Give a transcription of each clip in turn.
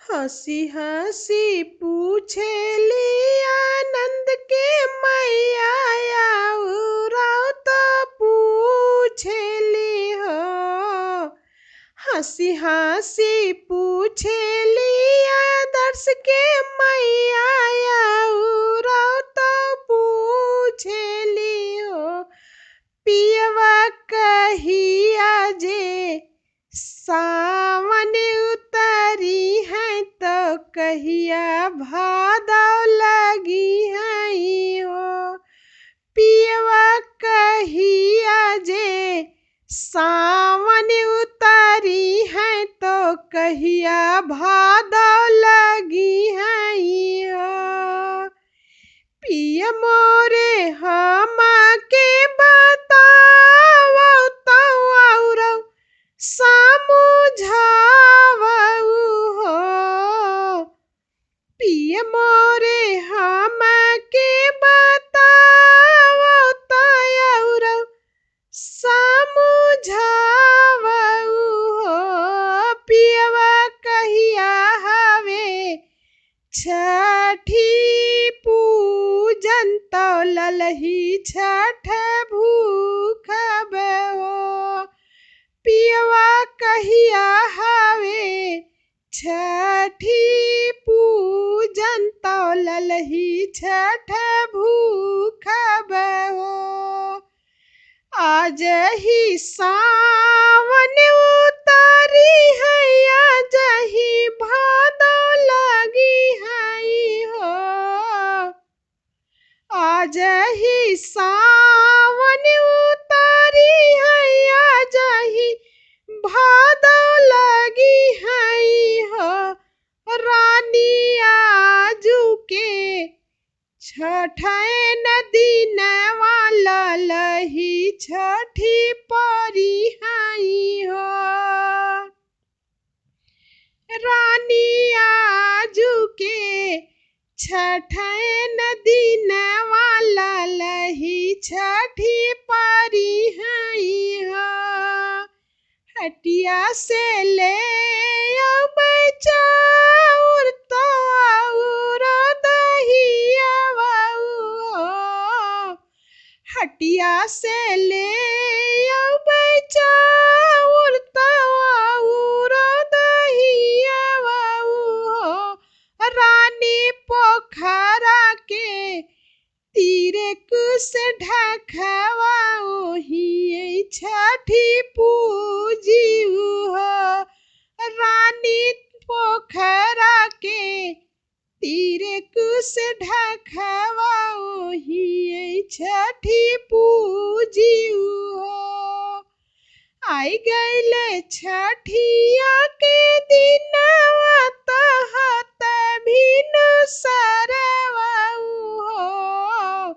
हंसी हंसी पूछेली आनंद के मैया आउरौ तो पूछेली हो। हंसी हंसी पूछेली आदर्श के मैया आउरौ तो पूछेली हो। पियवा कहिया जे सावन उतरी है तो कहिया भादव लगी है हो। पियवा कहिया जे सावन उतरी है तो कहिया भादव लगी है हो। पिया मोरे हम के बतावौ तो औरौ समझावौ हो। पिया मोरे हम के बतावौ तो औरौ समझावौ हो। पियवा कहिया हवे छठी पूजन तो ललही छठ भूखब हो। पियवा कहिया हवे छठी पूजन तो ललही छठ भूखब हो। आज ही सावन उतारी है आज ही भादव लगी है हो। आज ही सावन उतारी है आज ही भादव लगी है हो। रानी आजू के छठै नदी नवाला लही छठी परी हाई हो। रानी आजू के छठै नदी नवाला लही छठी परी हाई हो। हटिया से ले अबै चाउर तो और दहिया हो। हटिया से ले अबै चाउर तो और दहिया हो। रानी पोखरा के तीरे कुश ढखवाओ ही छठी पूजी हो। रानी पोखरा के तीरे कुश ढखवाओ ही छठी पूजी हो। आई गईले छठिया के दिनवा तहत भिनु सरवा हो।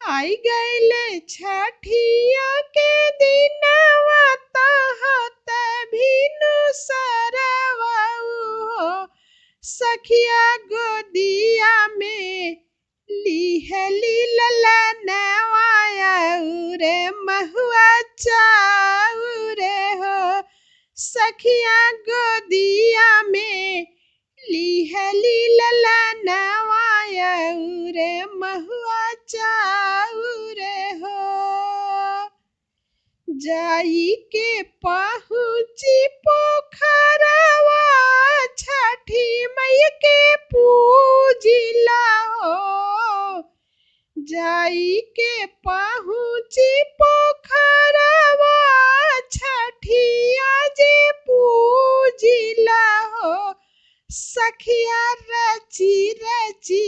आई गईले छठिया के दिनवा तहत भिनु सरवा हो। सखिया गोदिया में लिहली ललनवा रे महुआ चाउर हो। सखिया गोदिया में लिहली ललनवा रे महुआ चाउर हो। जाई के पहुँची पोखरवा छठी मैया के पूजिला हो। जाई के पहुँची पोखरवा छठिया जे पूजिला हो। सखिया रची रची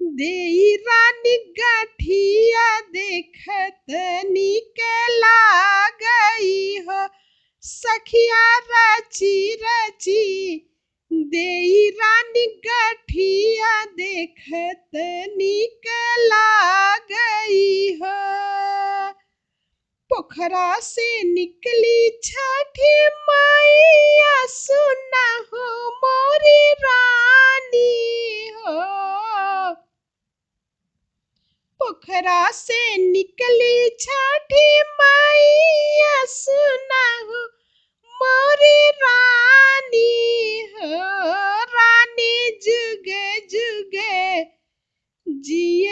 देई रानी गठिया देखत नीक लागई हो। सखिया रची रची देई रानी गठिया देखत नीक लागई हो। पोखरा से निकली छठी मैया सुना हो मोरी रानी हो। पोखरा से निकली छठी मैया सुना हो मोरी रानी हो।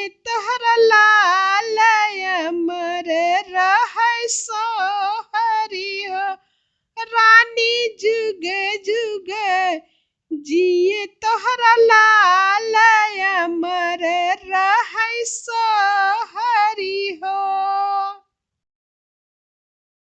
तोहरा लाल अमर रहे सोहरी हो। रानी जुगे जुगे जिए तोहरा लाल